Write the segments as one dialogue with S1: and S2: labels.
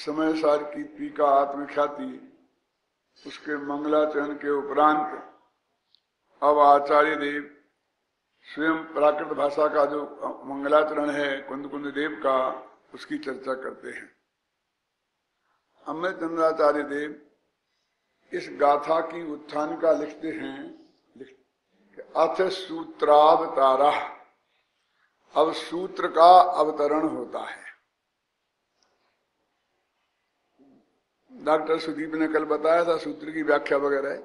S1: समय सार की टीका आत्मख्याति, उसके मंगलाचरण के उपरांत अब आचार्य देव स्वयं प्राकृत भाषा का जो मंगलाचरण है कुंद कुंद देव का, उसकी चर्चा करते हैं। अमृत चंद्राचार्य देव इस गाथा की उत्थान का लिखते हैं, अथ सूत्रावतारा, अब सूत्र का अवतरण होता है। डॉक्टर सुदीप ने कल बताया था सूत्र की व्याख्या वगैरह।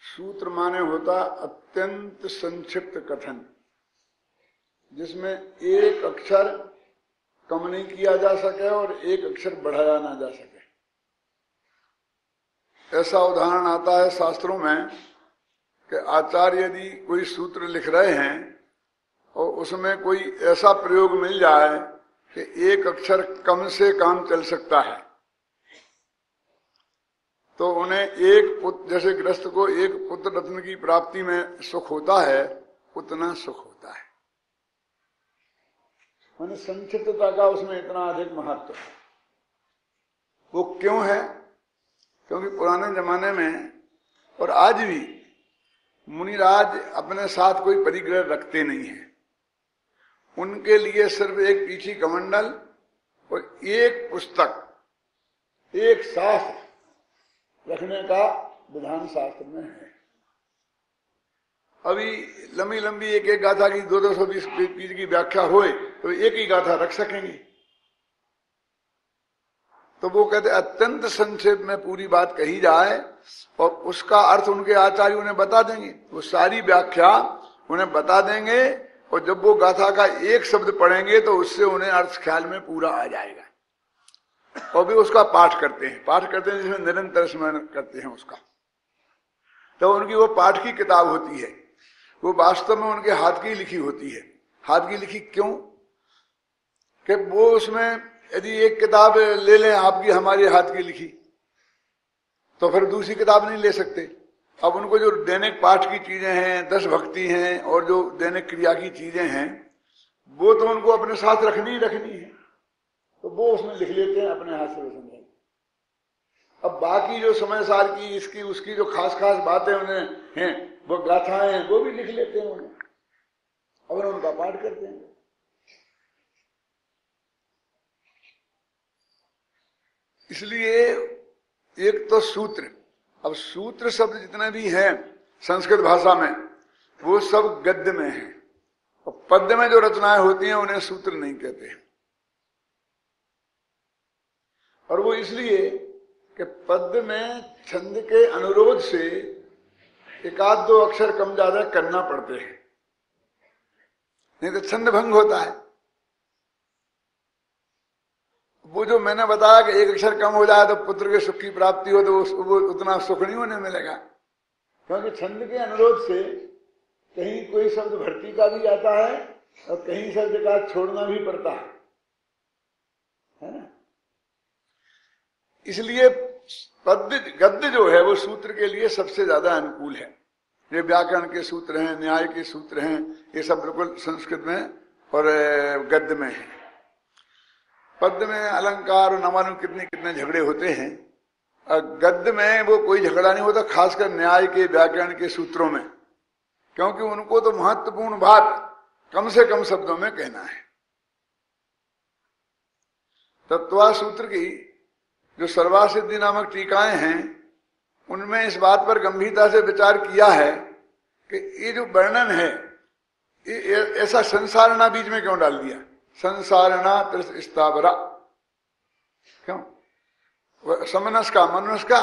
S1: सूत्र माने होता अत्यंत संक्षिप्त कथन, जिसमें एक अक्षर कम नहीं किया जा सके और एक अक्षर बढ़ाया ना जा सके। ऐसा उदाहरण आता है शास्त्रों में कि आचार्य यदि कोई सूत्र लिख रहे हैं और उसमें कोई ऐसा प्रयोग मिल जाए कि एक अक्षर कम से काम चल सकता है, तो उन्हें एक पुत्र, जैसे गृहस्थ को एक पुत्र रत्न की प्राप्ति में सुख होता है, उतना सुख होता है। माने संक्षिप्तता का उसमें इतना अधिक महत्व है। वो क्यों है? क्योंकि पुराने जमाने में और आज भी मुनिराज अपने साथ कोई परिग्रह रखते नहीं है। उनके लिए सिर्फ एक पीछी कमंडल और एक पुस्तक, एक शास्त्र रखने का विधान शास्त्र में है। अभी लंबी लंबी एक एक गाथा की 220 पेज की व्याख्या होए तो एक ही गाथा रख सकेंगे। तो वो कहते अत्यंत संक्षेप में पूरी बात कही जाए और उसका अर्थ उनके आचार्य उन्हें बता देंगे, वो सारी व्याख्या उन्हें बता देंगे, और जब वो गाथा का एक शब्द पढ़ेंगे तो उससे उन्हें अर्थ ख्याल में पूरा आ जाएगा। और भी उसका पाठ करते हैं जिसमें निरंतर स्मरण करते हैं उसका। तो उनकी वो पाठ की किताब होती है, वो वास्तव में उनके हाथ की लिखी होती है। हाथ की लिखी क्यों? कि वो उसमें यदि एक किताब ले लें आपकी, हमारे हाथ की लिखी, तो फिर दूसरी किताब नहीं ले सकते। अब उनको जो दैनिक पाठ की चीजें हैं, 10 भक्ति हैं और जो दैनिक क्रिया की चीजें हैं, वो तो उनको अपने साथ रखनी ही रखनी है, तो वो उसमें लिख लेते हैं अपने हाथ से समझाई। अब बाकी जो समय सार की इसकी उसकी जो खास खास बातें उन्हें हैं, वो गाथाएं हैं, वो भी लिख लेते हैं उन्हें और उनका पाठ करते हैं। इसलिए एक तो सूत्र, अब सूत्र शब्द जितने भी हैं संस्कृत भाषा में वो सब गद्य में हैं, और पद्य में जो रचनाएं होती हैं उन्हें सूत्र नहीं कहते हैं। और वो इसलिए कि पद्य में छंद के अनुरोध से एक आध दो अक्षर कम ज्यादा करना पड़ते हैं, नहीं तो छंद भंग होता है। वो जो मैंने बताया कि एक अक्षर कम हो जाए तो पुत्र के सुख की प्राप्ति हो, तो वो उतना सुख नहीं होने मिलेगा, क्योंकि छंद के अनुरोध से कहीं कोई शब्द भर्ती का भी आता है और कहीं शब्द का छोड़ना भी पड़ता है ना। इसलिए पद्य गद्य जो है वो सूत्र के लिए सबसे ज्यादा अनुकूल है। ये व्याकरण के सूत्र हैं, न्याय के सूत्र हैं, ये सब बिल्कुल संस्कृत में और गद्य में है। पद्य में अलंकार और नवानु कितने कितने झगड़े होते हैं, और गद्य में वो कोई झगड़ा नहीं होता, खासकर न्याय के व्याकरण के सूत्रों में, क्योंकि उनको तो महत्वपूर्ण बात कम से कम शब्दों में कहना है। तत्वा सूत्र की जो सर्वासिद्धि नामक टीकाएं हैं, उनमें इस बात पर गंभीरता से विचार किया है कि ये जो वर्णन है, ये ऐसा संसारणा बीच में क्यों डाल दिया? संसारणा त्रिस स्थावरा क्यों? समनस का मनस का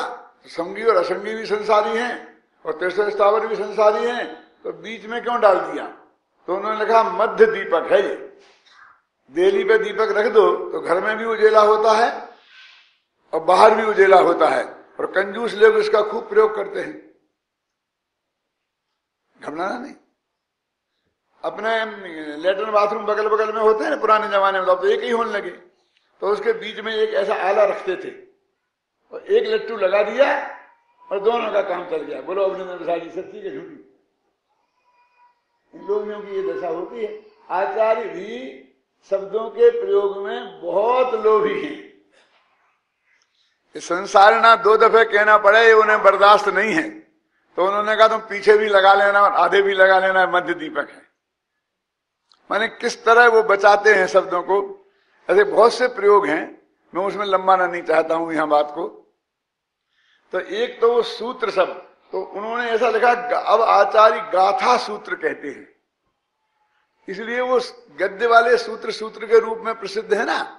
S1: संगी और असंगी भी संसारी हैं और त्रिस स्थावर भी संसारी हैं, तो बीच में क्यों डाल दिया? तो उन्होंने लिखा मध्य दीपक है ये। देली पे दीपक रख दो तो घर में भी उजेला होता है और बाहर भी उजेला होता है, और कंजूस लोग इसका खूब प्रयोग करते हैं। घबराना नहीं। अपने लेटरिन बाथरूम बगल बगल में होते हैं ना पुराने जमाने में, तो एक ही होने लगे, तो उसके बीच में एक ऐसा आला रखते थे और एक लट्टू लगा दिया और दोनों का काम चल गया। बोलो अपने जी सच्ची के झूठी? इन लोगों की ये दशा होती है। आचार्य भी शब्दों के प्रयोग में बहुत लोभी हैं। इस संसार ना 2 दफे कहना पड़े ये उन्हें बर्दाश्त नहीं है, तो उन्होंने कहा तुम पीछे भी लगा लेना और आधे भी लगा लेना, मध्य दीपक है। माने किस तरह वो बचाते हैं शब्दों को। ऐसे बहुत से प्रयोग हैं, मैं उसमें लंबाना नहीं चाहता हूं यहां बात को। तो एक तो वो सूत्र शब्द, तो उन्होंने ऐसा लिखा, अब आचार्य गाथा सूत्र कहते हैं, इसलिए वो गद्य वाले सूत्र सूत्र के रूप में प्रसिद्ध है ना,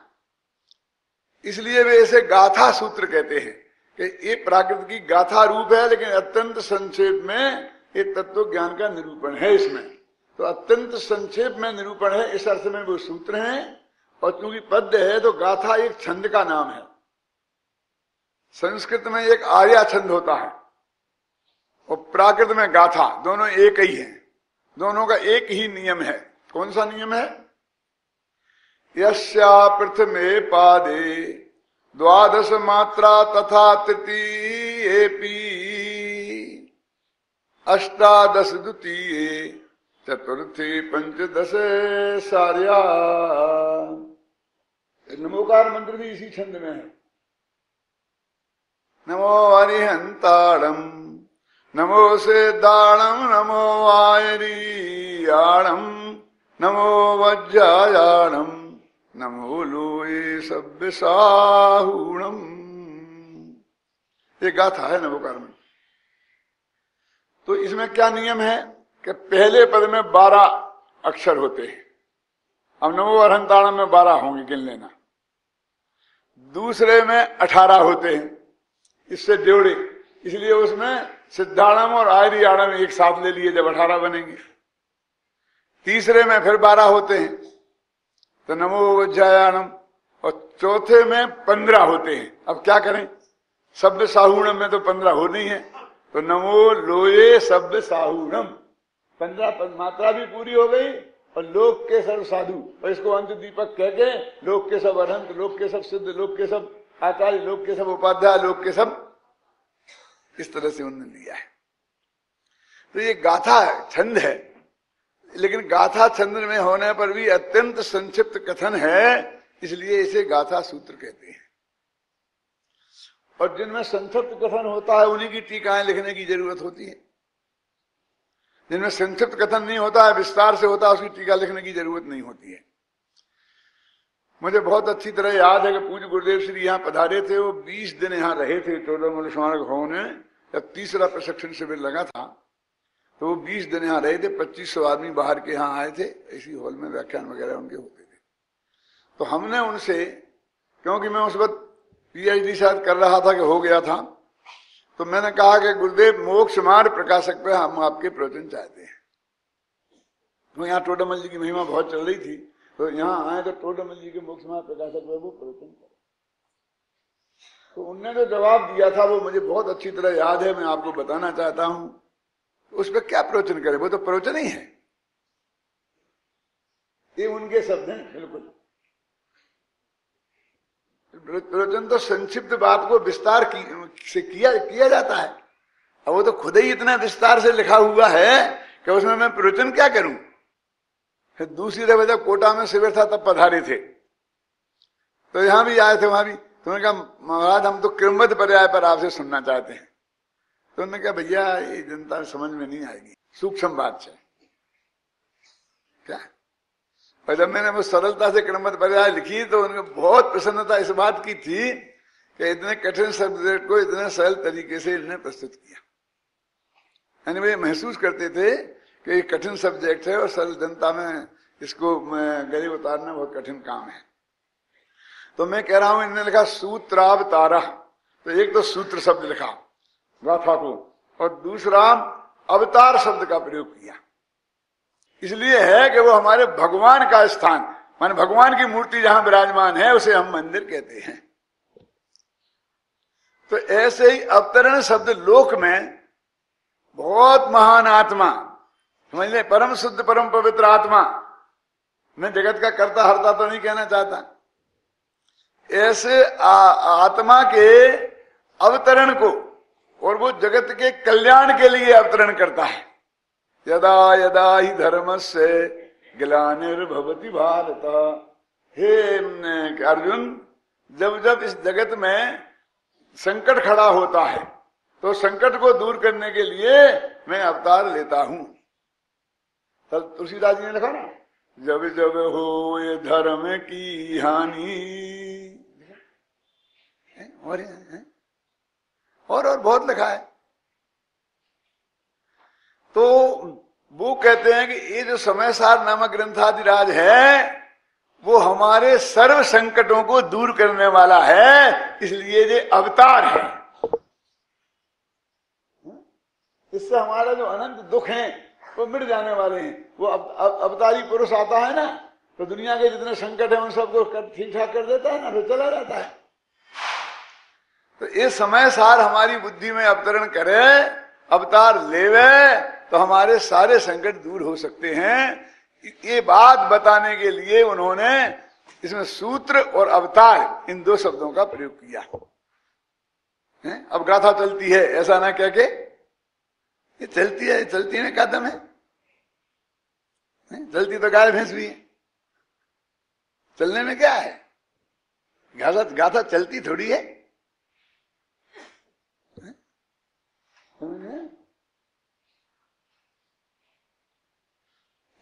S1: इसलिए वे ऐसे गाथा सूत्र कहते हैं कि ये प्राकृत की गाथा रूप है, लेकिन अत्यंत संक्षेप में ये तत्व ज्ञान का निरूपण है इसमें। तो अत्यंत संक्षेप में निरूपण है, इस अर्थ में वो सूत्र हैं। और चूंकि पद्य है तो गाथा एक छंद का नाम है। संस्कृत में एक आर्या छंद होता है और प्राकृत में गाथा, दोनों एक ही हैं, दोनों का एक ही नियम है। कौन सा नियम है? यस्या प्रथमे पादे 12 मात्रा तथा तृतीयेपि 18 द्वितीये चतुर्थी 15 सार्या। नमोकार मंत्र भी इसी छंद में है। नमो अरिहंताड़म, नमो सिद्धाणम, नमो आयरीयाणम, नमो वज्रायाणम, नमो लोये सभ्य साहूणम। ये गाथा है नमोकार में। तो इसमें क्या नियम है कि पहले पद में 12 अक्षर होते हैं। अब नमो अरहंताणम में 12 होंगे, गिन लेना। दूसरे में 18 होते हैं, इससे जोड़े, इसलिए उसमें सिद्धाणम और आयरियाणम एक साथ ले लिए जब 18 बनेंगे। तीसरे में फिर 12 होते हैं, तो नमो वज्रायाणम। और चौथे में 15 होते हैं। अब क्या करें, सभ्य साहूणम में तो 15 हो नहीं है, तो नमो लोये सभ्य साहूणम, 15 मात्रा भी पूरी हो गई। और लोक के सर्व साधु, और इसको अंत दीपक कह के लोक के सब अनंत, लोक के सब सिद्ध, लोक के सब आचार्य, लोक के सब उपाध्याय, लोक के सब, इस तरह से उन्होंने लिया है। तो ये गाथा छंद है, लेकिन गाथा छंद में होने पर भी अत्यंत संक्षिप्त कथन है, इसलिए इसे गाथा सूत्र कहते हैं। और जिनमें संक्षिप्त कथन होता है उन्हीं की टीकाएं लिखने की जरूरत होती है। जिनमें संक्षिप्त कथन नहीं होता है, विस्तार से होता है, उसकी टीका लिखने की जरूरत नहीं होती है। मुझे बहुत अच्छी तरह याद है कि पूज्य गुरुदेव श्री यहाँ पधारे थे, वो 20 दिन यहाँ रहे थे टोडरमल स्मारक भवन में। जब तीसरा प्रशिक्षण शिविर लगा था तो वो 20 दिन यहाँ रहे थे। 2500 आदमी बाहर के यहाँ आए थे, इसी हॉल में व्याख्यान वगैरह उनके होते थे। तो हमने उनसे, क्योंकि मैं उस वक्त PhD शायद कर रहा था कि हो गया था, तो मैंने कहा कि गुरुदेव मोक्ष मार्ग प्रकाशक पे हम आपके प्रवचन चाहते हैं। तो यहाँ टोडरमल जी की महिमा बहुत चल रही थी, तो यहाँ आए तो टोडरमल जी के मोक्ष मार्ग प्रकाशक पे वो प्रवचन करें। तो उनने जो जवाब दिया था वो मुझे बहुत अच्छी तरह याद है, मैं आपको बताना चाहता हूं। उस पर क्या प्रवचन करे, वो तो प्रवचन ही है, ये उनके शब्द हैं। बिल्कुल प्रवचन तो संक्षिप्त बात को विस्तार से किया जाता है। अब वो तो खुद ही इतना विस्तार से लिखा हुआ है कि उसमें मैं प्रवचन क्या करूं। फिर दूसरी दफा जब कोटा में शिविर था तब पधारे थे, तो यहां भी आए थे, वहां भी। तो उन्होंने कहा महाराज हम तो क्रमबद्ध पर्याय पर आपसे सुनना चाहते हैं। तो उन्होंने कहा भैया ये जनता समझ में नहीं आएगी, सूक्ष्म बात है क्या। और जब मैंने वो सरलता से क्रमबद्ध पर्याय लिखी तो उनको बहुत प्रसन्नता इस बात की थी कि इतने कठिन शब्द को इतने सरल तरीके से इन्होंने प्रस्तुत किया। यानी वे महसूस करते थे कि ये कठिन सब्जेक्ट है और सरल जनता में इसको गले उतारना बहुत कठिन काम है। तो मैं कह रहा हूं इन्होंने लिखा सूत्रावतारा, तो एक तो सूत्र शब्द लिखा गाथा को, और दूसरा अवतार शब्द का प्रयोग किया। इसलिए है कि वो हमारे भगवान का स्थान, माने भगवान की मूर्ति जहां विराजमान है उसे हम मंदिर कहते हैं। तो ऐसे ही अवतरण शब्द लोक में बहुत महान आत्मा, समझ ले, परम शुद्ध परम पवित्र आत्मा, मैं जगत का कर्ता हरता तो नहीं कहना चाहता, ऐसे आत्मा के अवतरण को, और वो जगत के कल्याण के लिए अवतरण करता है। यदा यदा ही धर्मस्य ग्लानिर्भवति भारत हे अर्जुन, जब जब इस जगत में संकट खड़ा होता है तो संकट को दूर करने के लिए मैं अवतार लेता हूं। तब तुलसीदास जी ने लिखा ना, जब जब हो ये धर्म की हानि, और बहुत लिखा है। तो वो कहते हैं कि ये जो समय सार नामक ग्रंथादिराज है वो हमारे सर्व संकटों को दूर करने वाला है, इसलिए ये अवतार है। इससे हमारा जो अनंत दुख है वो मिट जाने वाले हैं। वो अवतारी पुरुष आता है ना तो दुनिया के जितने संकट है उन सबको ठीक ठाक कर देता है ना, फिर चला जाता है। तो ये समय सार हमारी बुद्धि में अवतरण करे, अवतार लेवे, तो हमारे सारे संकट दूर हो सकते हैं। ये बात बताने के लिए उन्होंने इसमें सूत्र और अवतार इन दो शब्दों का प्रयोग किया है। अब गाथा चलती है ऐसा ना कह के, ये चलती है ना, कदम है, चलती तो गाय भैंस भी है, चलने में क्या है, गाथा चलती थोड़ी है।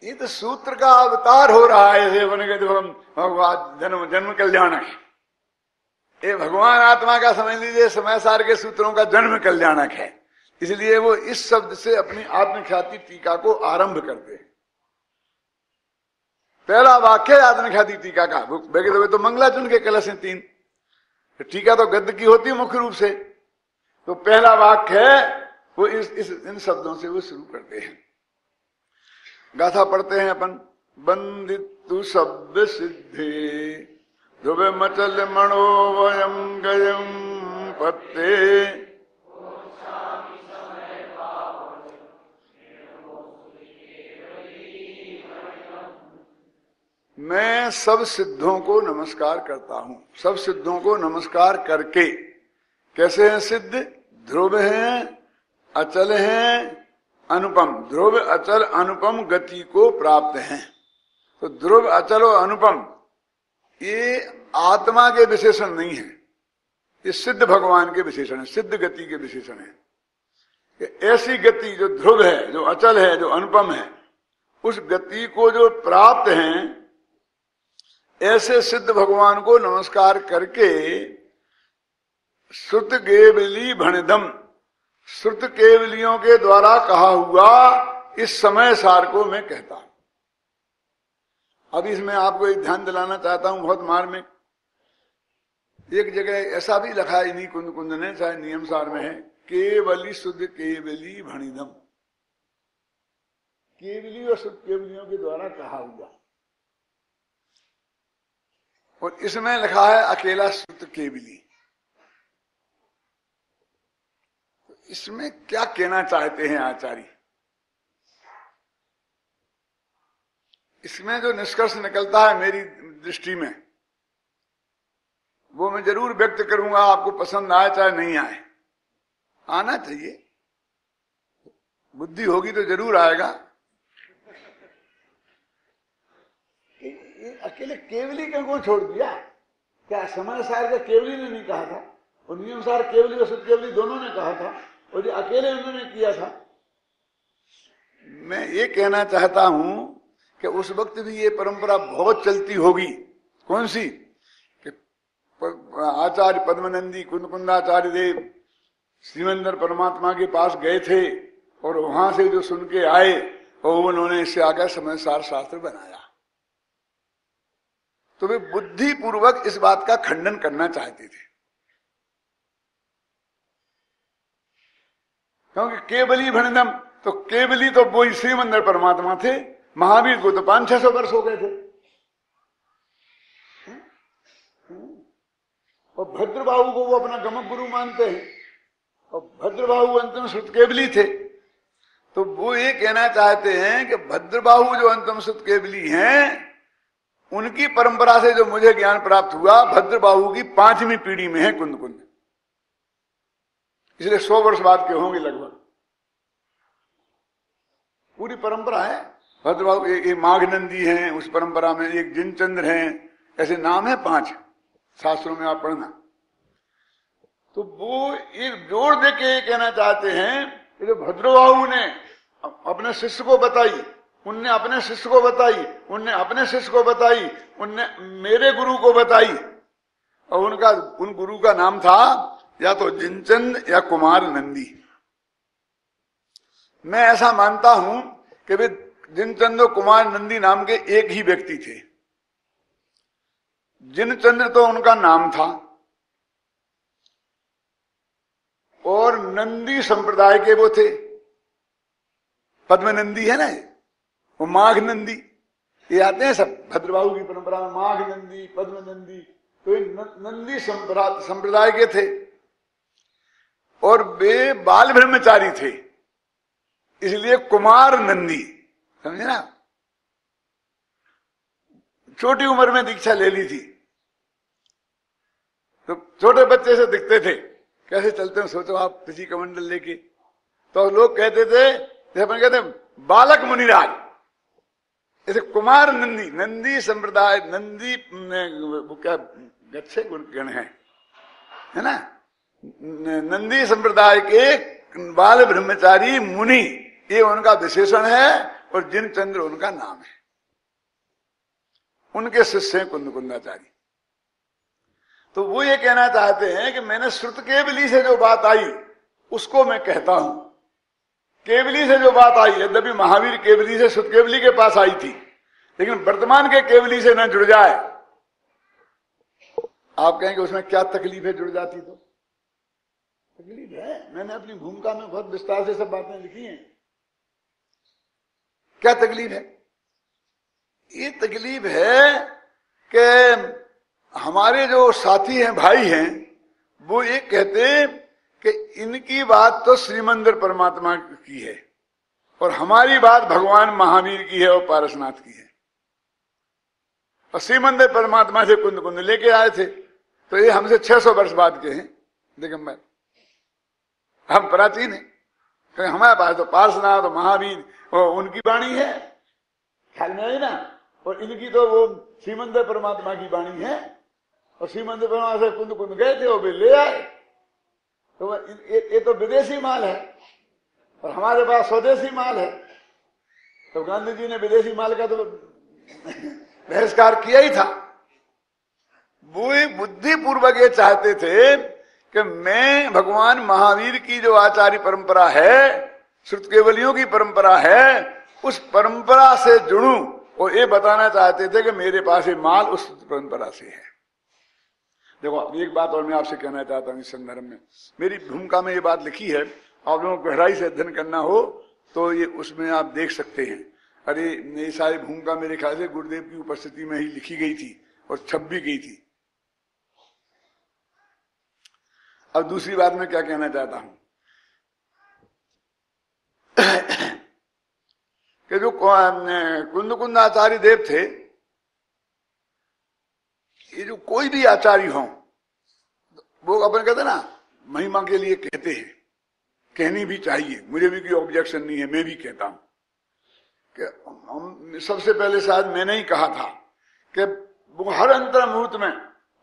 S1: ये तो सूत्र का अवतार हो रहा है। बन गए भगवान जन्म कल्याणक, ये भगवान आत्मा का समझ लीजिए समय सार के सूत्रों का जन्म कल्याणक है। इसलिए वो इस शब्द से अपनी आत्मख्याति टीका को आरंभ करते हैं। पहला वाक्य आत्मख्याति टीका का, तो मंगलाचरण के कलश हैं 3, टीका तो गद्य की होती है मुख्य रूप से। तो पहला वाक्य है वो इन शब्दों से वो शुरू करते हैं। गाथा पढ़ते हैं अपन। बंदितु शब्द सिद्धे ध्रुव मचल मणो वयम गयम पत्ते, मैं सब सिद्धों को नमस्कार करता हूं। सब सिद्धों को नमस्कार करके, कैसे हैं सिद्ध? ध्रुव हैं, अचल हैं, अनुपम। ध्रुव अचल अनुपम गति को प्राप्त हैं। तो ध्रुव अचल और अनुपम ये आत्मा के विशेषण नहीं है, ये सिद्ध भगवान के विशेषण है, सिद्ध गति के विशेषण है। कि ऐसी गति जो ध्रुव है, जो अचल है, जो अनुपम है, उस गति को जो प्राप्त हैं, ऐसे सिद्ध भगवान को नमस्कार करके श्रुत केवली भणिदम, श्रुत केवलियों के द्वारा कहा हुआ इस समय सार को मैं कहता हूं। अब इसमें आपको एक ध्यान दिलाना चाहता हूं बहुत मार्मिक। एक जगह ऐसा भी लिखा है इन्हीं कुंद कुंद ने, चाहे नियम सार में है, केवली शुद्ध केवली भणिदम, केवली और शुद्ध केवलियों के द्वारा कहा हुआ। और इसमें लिखा है अकेला शुद्ध केवली। इसमें क्या कहना चाहते हैं आचार्य? इसमें जो निष्कर्ष निकलता है मेरी दृष्टि में, वो मैं जरूर व्यक्त करूंगा, आपको पसंद आए चाहे नहीं आए। आना चाहिए, बुद्धि होगी तो जरूर आएगा। ये अकेले केवली को छोड़ दिया क्या? समय सार का केवली ने नहीं कहा था, और नियम सार केवली और शुद्ध केवली दोनों ने कहा था, और जो अकेले उन्होंने किया था। मैं ये कहना चाहता हूं कि उस वक्त भी ये परंपरा बहुत चलती होगी। कौन सी? कि आचार्य पद्मनंदी कुंदकुंदाचार्य देव श्रीमंदर परमात्मा के पास गए थे और वहां से जो सुन के आए और उन्होंने इससे आगे समय सार शास्त्र बनाया। तो वे बुद्धि पूर्वक इस बात का खंडन करना चाहते थे, क्योंकि केवली भणिदम, तो केवली तो वो श्रीमंदर परमात्मा थे। महावीर को तो 500-600 वर्ष हो गए थे। और भद्रबाहु को वो अपना गमक गुरु मानते हैं, और भद्रबाहु अंतिम श्रुत केवली थे। तो वो ये कहना चाहते हैं कि भद्रबाहु जो अंतिम श्रुत केवली हैं, उनकी परंपरा से जो मुझे ज्ञान प्राप्त हुआ, भद्रबाहु की 5वीं पीढ़ी में है कुंद कुंद, इसलिए 100 वर्ष बाद के होंगे लगभग। पूरी परंपरा है। भद्रबाहु एक माघनंदी हैं उस परंपरा में, एक जिनचंद्र हैं, ऐसे नाम है 5 शास्त्रों में, आप पढ़ना। तो वो एक जोड़ दे के ये कहना चाहते हैं कि जो भद्रबाहु ने अपने शिष्य को बताई, उनने अपने शिष्य को बताई, उनने अपने शिष्य को बताई, उनने मेरे गुरु को बताई, और उन गुरु का नाम था या तो जिनचंद या कुमार नंदी। मैं ऐसा मानता हूं कि वे जिनचंद और कुमार नंदी नाम के एक ही व्यक्ति थे। जिनचंद्र तो उनका नाम था, और नंदी संप्रदाय के वो थे। पद्म नंदी है ना, वो माघ नंदी, ये आते हैं सब भद्रबाहु की परंपरा में, माघ नंदी, पद्म नंदी, तो ये नंदी संप्रदाय के थे। और वे बाल ब्रह्मचारी थे, इसलिए कुमार नंदी, समझे ना। छोटी उम्र में दीक्षा ले ली थी, तो छोटे बच्चे से दिखते थे, कैसे चलते हैं सोचो आप किसी कमंडल लेके। तो लोग कहते थे, जैसे अपन कहते हैं बालक मुनिराज, जैसे कुमार नंदी, नंदी संप्रदाय, नंदी वो क्या गच्छे गण है ना, नंदी संप्रदाय के बाल ब्रह्मचारी मुनि, ये उनका विशेषण है, और जिनचंद्र उनका नाम है। उनके शिष्य हैं कुंदकुंदाचारी। तो वो ये कहना चाहते हैं कि मैंने श्रुत केवली से जो बात आई उसको मैं कहता हूं। केवली से जो बात आई, यद्यपि महावीर केवली से श्रुत केवली के पास आई थी, लेकिन वर्तमान के केवली से न जुड़ जाए। आप कहेंगे उसमें क्या तकलीफ है, जुड़ जाती तो तकलीफ है। मैंने अपनी भूमिका में बहुत विस्तार से सब बातें लिखी हैं। क्या तकलीफ है? ये तकलीफ है कि हमारे जो साथी हैं, भाई हैं, वो ये कहते कि इनकी बात तो श्रीमंदिर परमात्मा की है और हमारी बात भगवान महावीर की है और पारसनाथ की है। और श्रीमंदिर परमात्मा से कुंद कुंद लेके आए थे, तो ये हमसे 600 वर्ष बाद के हैं दिगंबर, हम प्राचीन हैं। क्योंकि हमारे पास तो पारसनाथ और महावीर और उनकी वाणी है, ख्याल में है ना, और इनकी तो वो श्रीमंदिर परमात्मा की वाणी है। और श्रीमंदिर परमात्मा से कुंद कुंद गए थे, वो भी ले आए। तो ये तो विदेशी माल है और हमारे पास स्वदेशी माल है। तो गांधी जी ने विदेशी माल का तो बहिष्कार किया ही था। वो एक बुद्धि पूर्वक ये चाहते थे कि मैं भगवान महावीर की जो आचार्य परंपरा है, श्रुत केवलियों की परंपरा है, उस परंपरा से जुड़ूं। और ये बताना चाहते थे कि मेरे पास ये माल उस परंपरा से है। देखो एक बात और मैं आपसे कहना चाहता हूं इस संदर्भ में, मेरी भूमिका में ये बात लिखी है, आप लोगों को गहराई से अध्ययन करना हो तो ये उसमें आप देख सकते हैं। अरे ये सारी भूमिका मेरे ख्याल से गुरुदेव की उपस्थिति में ही लिखी गई थी और छप भी गई थी। अब दूसरी बात मैं क्या कहना चाहता हूं कि जो कुंद आचार्य देव थे, ये जो कोई भी आचार्य हो, वो अपन कहते ना महिमा के लिए कहते हैं, कहनी भी चाहिए, मुझे भी कोई ऑब्जेक्शन नहीं है, मैं भी कहता हूं कि हम सबसे पहले शायद मैंने ही कहा था कि वो हर अंतर मुहूर्त में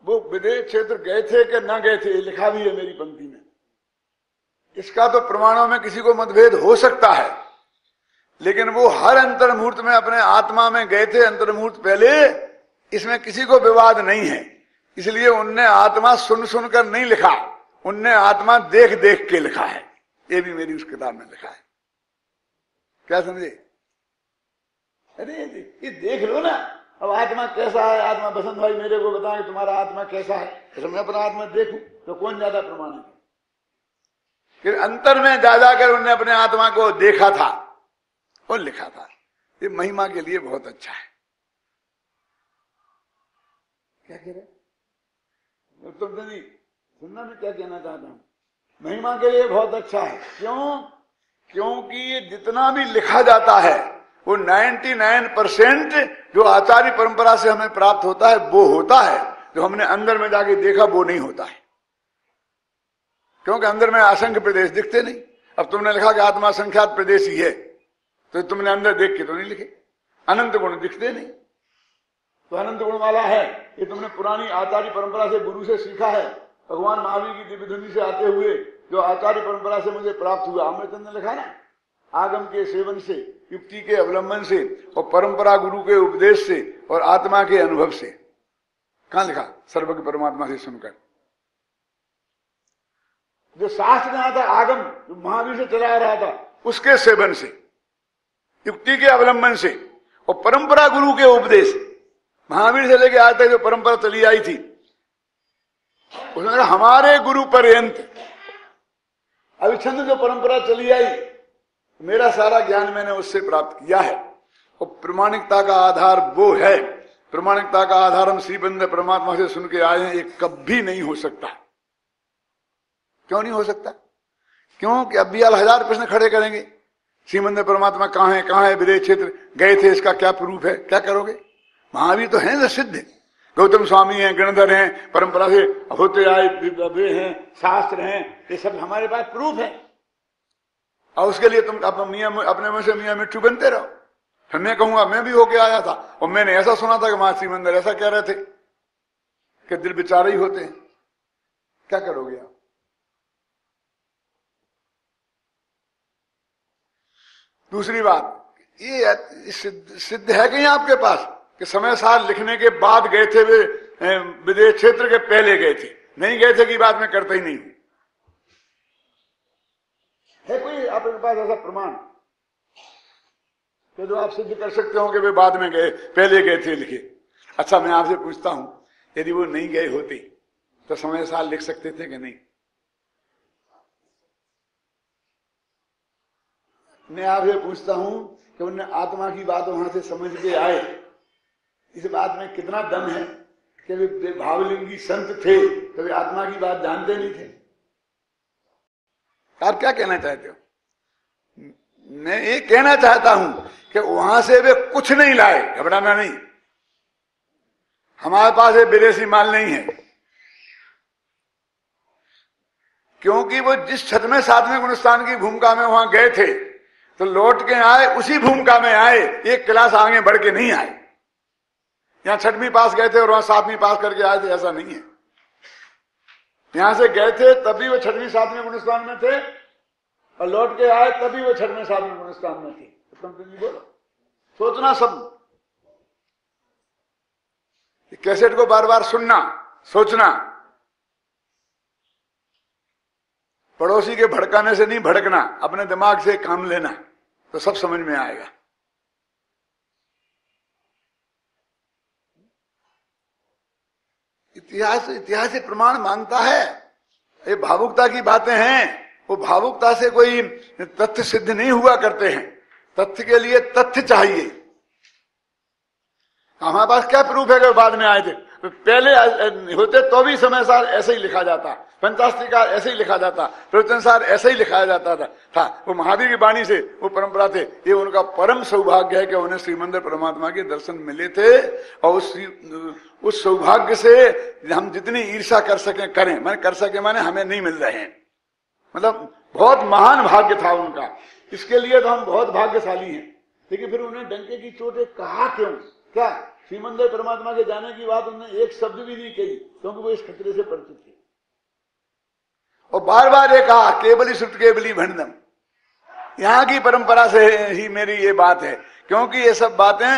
S1: वो विदेश क्षेत्र गए थे कि न गए थे, लिखा भी है मेरी पंक्ति में। इसका तो प्रमाणों में किसी को मतभेद हो सकता है, लेकिन वो हर अंतर मुहूर्त में अपने आत्मा में गए थे, अंतर मुहूर्त पहले, इसमें किसी को विवाद नहीं है। इसलिए उनने आत्मा सुन सुनकर नहीं लिखा, उनने आत्मा देख देख के लिखा है। ये भी मेरी उस किताब में लिखा है। क्या समझे? अरे ये देख लो ना, अब आत्मा कैसा है, आत्मा बसंत भाई मेरे को बताएं तुम्हारा आत्मा कैसा है, तो मैं अपना आत्मा देखूं तो कौन ज्यादा प्रमाण है? फिर अंतर में जा जाकर उनने अपने आत्मा को देखा था और लिखा था। ये महिमा के लिए बहुत अच्छा है। क्या कह रहे तुम नहीं सुनना, मैं क्या कहना चाहता हूं, महिमा के लिए बहुत अच्छा है। क्यों? क्योंकि ये जितना भी लिखा जाता है वो 99% जो आचार्य परंपरा से हमें प्राप्त होता है वो होता है, जो हमने अंदर में जाके देखा वो नहीं होता है। क्योंकि अंदर में असंख्य प्रदेश दिखते नहीं। अब तुमने लिखा कि आत्मा संख्यात प्रदेश ही है, तो तुमने अंदर देख के तो नहीं लिखे। अनंत गुण दिखते नहीं, तो अनंत गुण वाला है, ये तुमने पुरानी आचार्य परंपरा से गुरु से सीखा है। भगवान महावीर की दिव्य धुनी से आते हुए जो आचार्य परंपरा से मुझे प्राप्त हुआ, अमृतचंद ने लिखा ना, आगम के सेवन से, युक्ति के अवलंबन से और परंपरा गुरु के उपदेश से और आत्मा के अनुभव से। कहां लिखा? सर्वज्ञ परमात्मा से सुनकर। जो शास्त्र में आता आगम जो महावीर से चला आ रहा था, उसके सेवन से, युक्ति के अवलंबन से और परंपरा गुरु के उपदेश, महावीर से लेके आज तक जो परंपरा चली आई थी, उसने हमारे गुरु पर्यंत अविच्छिन्न जो परंपरा चली आई, मेरा सारा ज्ञान मैंने उससे प्राप्त किया है। और प्रामाणिकता का आधार वो है, प्रामाणिकता का आधार हम श्रीबंद परमात्मा से सुन के आए हैं, ये कभी नहीं हो सकता। क्यों नहीं हो सकता? क्योंकि अब भी 1000 प्रश्न खड़े करेंगे, श्रीमंद परमात्मा कहां है विदेश क्षेत्र गए थे, इसका क्या प्रूफ है? क्या करोगे? महावीर तो हैं ना सिद्ध, गौतम स्वामी हैं, गणधर हैं, परंपरा से होते आए वे हैं, शास्त्र हैं, ये सब हमारे पास प्रूफ है। और उसके लिए तुम अपने मुंह से मियां मिट्टू बनते रहो। फिर मैं कहूंगा मैं भी होके आया था और मैंने ऐसा सुना था कि महाश्री मंदिर ऐसा कह रहे थे कि दिल बेचारे ही होते हैं। क्या करोगे आप? दूसरी बात, ये सिद्ध है कहीं आपके पास कि समय साल लिखने के बाद गए थे वे विदेश क्षेत्र के पहले गए थे? नहीं गए थे कि बात में करते ही नहीं हूं। है कोई आपके पास ऐसा प्रमाण कि जो आप सिद्ध कर सकते हो कि वे बाद में गए, पहले गए थे लिखे? अच्छा, मैं आपसे पूछता हूं, यदि वो नहीं गए होते तो समय साल लिख सकते थे कि नहीं? मैं आपसे पूछता हूं कि उन्हें आत्मा की बात वहां से समझ के आए, इस बात में कितना दम है कि वे भावलिंगी संत थे तो वे आत्मा की बात जानते नहीं थे? आप क्या कहना चाहते हो? मैं ये कहना चाहता हूं कि वहां से वे कुछ नहीं लाए, घबराना नहीं। हमारे पास ये विदेशी माल नहीं है, क्योंकि वो जिस छठ में 7वें गुणस्थान की भूमिका में वहां गए थे तो लौट के आए उसी भूमिका में आए, एक क्लास आगे बढ़ के नहीं आए। यहां 6वीं पास गए थे और वहां 7वीं पास करके आए थे, ऐसा नहीं है। यहां से गए थे तभी वो 6वीं 7वें गुणस्थान में थे और लौट के आए तभी वो 6वें 7वें गुणस्थान में थे। तुम तो नहीं बोलो, सोचना सब, कैसेट को बार बार सुनना, सोचना, पड़ोसी के भड़काने से नहीं भड़कना, अपने दिमाग से काम लेना, तो सब समझ में आएगा। इतिहास से प्रमाण मांगता है। ये भावुकता की बातें हैं, वो भावुकता से कोई तथ्य सिद्ध नहीं हुआ करते हैं। तथ्य के लिए तथ्य चाहिए। हमारे पास क्या प्रूफ है कि बाद में आए थे? पहले होते तो भी समय सार ऐसे ही लिखा जाता, पंचास्त्रिकार ऐसे ही लिखा जाता, प्रवचन सार ऐसे ही लिखाया जाता था। वो महावीर की वाणी से वो परंपरा थे। ये उनका परम सौभाग्य है कि उन्हें श्रीमंदिर परमात्मा के दर्शन मिले थे और उस सौभाग्य से हम जितनी ईर्ष्या कर सके करें। मैंने कर सके माने हमें नहीं मिल रहे हैं, मतलब बहुत महान भाग्य था उनका। इसके लिए तो हम बहुत भाग्यशाली हैं। लेकिन फिर उन्हें डंके की चोट कहा क्यों? क्या श्रीमंदिर परमात्मा के जाने की बात उन्होंने एक शब्द भी नहीं कही, क्योंकि वो इस खतरे से परिचित थे। और बार बार ये कहा केवली सुत केवली भंडम। यहाँ की परंपरा से ही मेरी ये बात है, क्योंकि ये सब बातें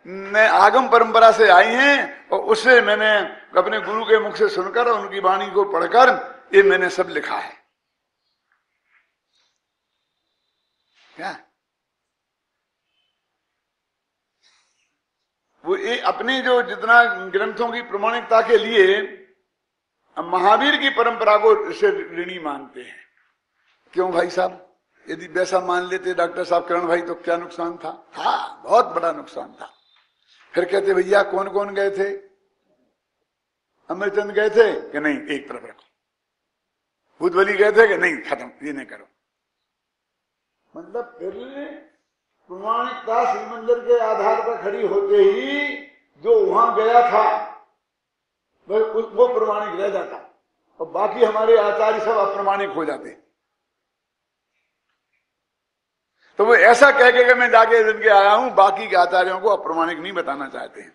S1: मैं आगम परंपरा से आई हैं और उससे मैंने अपने गुरु के मुख से सुनकर और उनकी वाणी को पढ़कर ये मैंने सब लिखा है। क्या वो ये अपनी जो जितना ग्रंथों की प्रमाणिकता के लिए महावीर की परंपरा को इसे ऋणी मानते हैं। क्यों भाई साहब? यदि वैसा मान लेते डॉक्टर साहब किरण भाई तो क्या नुकसान था? बहुत बड़ा नुकसान था। फिर कहते भैया कौन कौन गए थे? अमरचंद गए थे कि नहीं? एक तरफ रखो। भूतबली गए थे कि नहीं? खत्म, ये नहीं करो। मतलब फिर प्रमाणिकता श्रीमंदिर के आधार पर खड़ी होते ही जो वहां गया था वो प्रमाणिक रह जाता और बाकी हमारे आचार्य सब अप्रमाणिक हो जाते। तो वो ऐसा कह के मैं जाके जिनके आया हूं बाकी के आचार्यों को अप्रमाणिक नहीं बताना चाहते हैं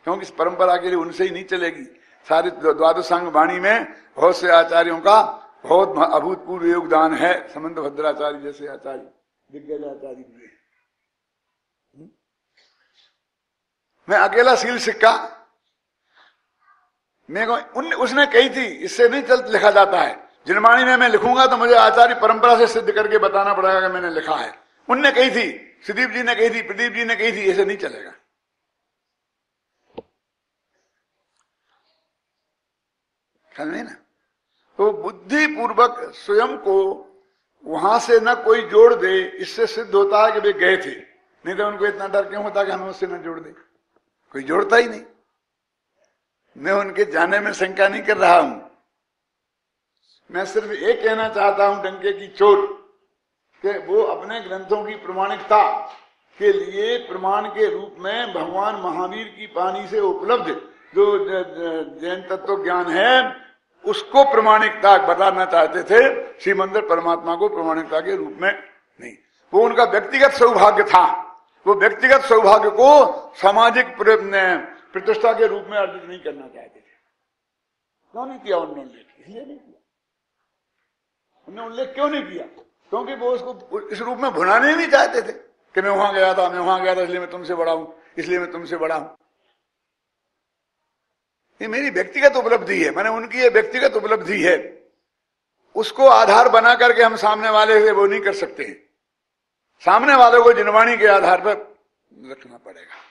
S1: क्योंकि इस परंपरा के लिए उनसे ही नहीं चलेगी। सारे द्वादशांग वाणी में बहुत से आचार्यों का बहुत अभूतपूर्व योगदान है। समंत भद्राचार्य जैसे आचार्य दिग्गज आचार्य हुए। मैं अकेला सील सिक्का मेरे को उसने कही थी, इससे नहीं चल लिखा जाता है। जिनवाणी में मैं लिखूंगा तो मुझे आचार्य परंपरा से सिद्ध करके बताना पड़ेगा कि मैंने लिखा है। उनने कही थी, सुदीप जी ने कही थी, प्रदीप जी ने कही थी, ऐसे नहीं चलेगा। समझे ना? तो बुद्धि पूर्वक स्वयं को वहां से न कोई जोड़ दे, इससे सिद्ध होता है कि वे गए थे। नहीं तो उनको इतना डर क्यों होता कि हमें उससे न जोड़ दे? कोई जोड़ता ही नहीं। मैं उनके जाने में शंका नहीं कर रहा हूं। मैं सिर्फ एक कहना चाहता हूं डंके की चोट कि वो अपने ग्रंथों की प्रमाणिकता के लिए प्रमाण के रूप में भगवान महावीर की पानी से उपलब्ध जो जैन तत्व ज्ञान है उसको प्रमाणिकता बताना चाहते थे। श्रीमंदिर परमात्मा को प्रमाणिकता के रूप में नहीं। वो उनका व्यक्तिगत सौभाग्य था। वो व्यक्तिगत सौभाग्य को सामाजिक प्रतिष्ठा के रूप में अर्जित नहीं करना चाहते थे। क्यों नहीं किया उन्होंने उल्लेख? इसलिए नहीं किया। उन्होंने उल्लेख क्यों नहीं किया? क्योंकि वो उसको इस रूप में भुनाने नहीं चाहते थे कि मैं वहां गया था, मैं वहां गया था, इसलिए मैं तुमसे बड़ा हूं, इसलिए मैं तुमसे बड़ा हूं। ये मेरी व्यक्तिगत उपलब्धि है, मैंने उनकी ये व्यक्तिगत उपलब्धि है, उसको आधार बना करके हम सामने वाले से वो नहीं कर सकते हैं। सामने वाले को जिनवाणी के आधार पर रखना पड़ेगा।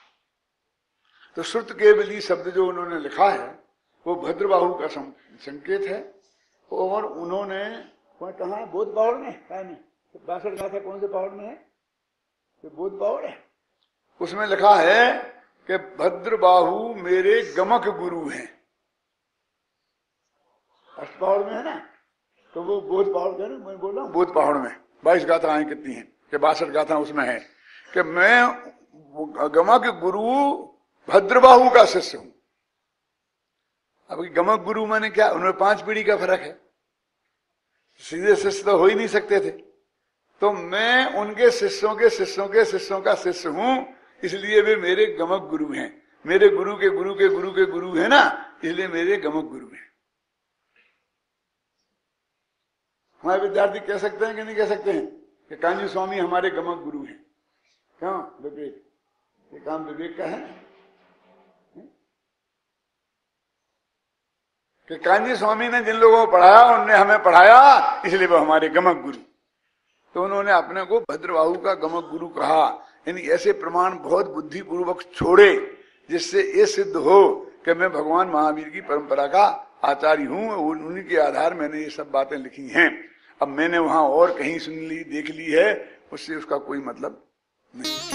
S1: तो श्रुत केवली शब्द जो उन्होंने लिखा है वो भद्रबाहु का संकेत है। और उन्होंने कहा है बोध पहाड़ में, है नहीं 62 गाथा कौन से पहाड़ में है? तो बोध पहाड़ है। उसमें लिखा है कि भद्रबाहु मेरे गमक गुरु हैं। अष्ट पहाड़ में है ना, तो वो बोध पहाड़ का मैं बोल रहा हूँ। बोध पहाड़ में 22 गाथाएं कितनी हैं कि 62 गाथा उसमें है कि मैं गमक गुरु भद्रबाहु का शिष्य हूं। अब गमक गुरु माने क्या? उनमें 5 पीढ़ी का फर्क है। सीधे शिष्य तो हो ही नहीं सकते थे। तो मैं उनके शिष्यों के शिष्यों के शिष्यों का शिष्य हूं, इसलिए वे मेरे गमक गुरु हैं। मेरे गुरु के गुरु के गुरु के गुरु है ना, इसलिए मेरे गमक गुरु हैं। हमारे विद्यार्थी कह सकते हैं कि नहीं कह सकते हैं कि कांजी स्वामी हमारे गमक गुरु हैं? क्यों? विवेक, ये काम विवेक का है कि कांजी स्वामी ने जिन लोगों को पढ़ाया उनने हमें पढ़ाया, इसलिए वो हमारे गमक गुरु। तो उन्होंने अपने को भद्रबाहु का गमक गुरु कहा। यानी ऐसे प्रमाण बहुत बुद्धिपूर्वक छोड़े जिससे ये सिद्ध हो कि मैं भगवान महावीर की परंपरा का आचार्य हूं। उन्हीं के आधार मैंने ये सब बातें लिखी हैं। अब मैंने वहां और कहीं सुन ली, देख ली है, उससे उसका कोई मतलब नहीं।